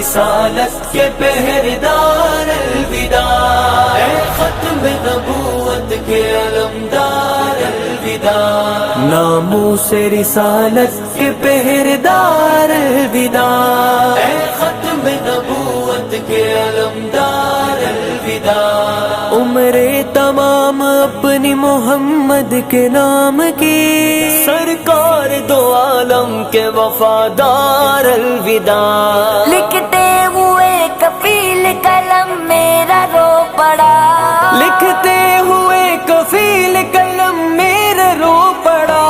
رسالت کے پہرےدار الوداع، اے ختم نبوت کے علمدار الوداع، ناموس رسالت کے پہرےدار الوداع، اے ختم نبوت کے علمدار الوداع، عمریں تمام اپنی محمد کے نام کی، سرکار دو عالم کے وفادار الوداع، لکھتے ہوئے کفیل قلم میرا رو پڑا، لکھتے ہوئے کفیل قلم میرا رو پڑا،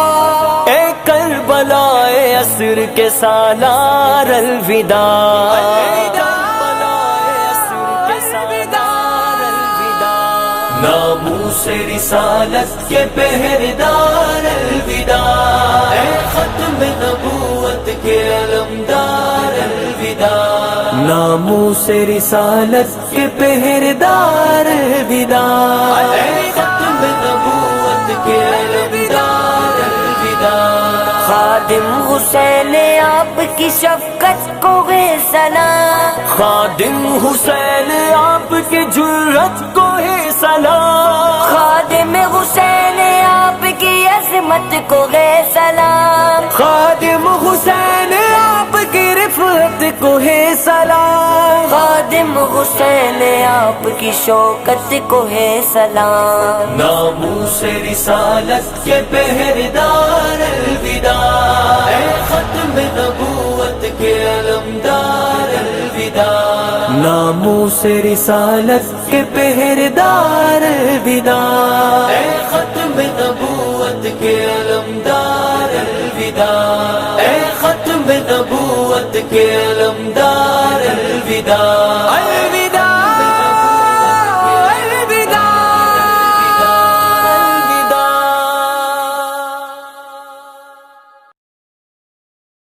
اے کربلا اے عصر کے سالار الوداع، ناموس رسالت کے پہرےدار الوداع، اے ختم نبوت کے علمدار الوداع، ناموس رسالت کے پہرےدار الوداع، اے ختم نبوت کے علمدار الوداع، خادم حسین آپ کی شفقت کو ہے سلام، خادم حسین آپ کی جرت کو ہے سلام، خادم حسین آپ کی عظمت کو ہے سلام، خادم حسین آپ کی رفعت کو ہے سلام، خادم حسین آپ کی شوکت کو ہے سلام، ناموس رسالت کے پہرےدار الوداع، اے ختم نبوت کے علمدار الوداع، ناموس رسالت کے پہرےدار الوداع، اے ختم نبوت کے علمدار الوداع، اے ختم نبوت کے علمدار الوداع،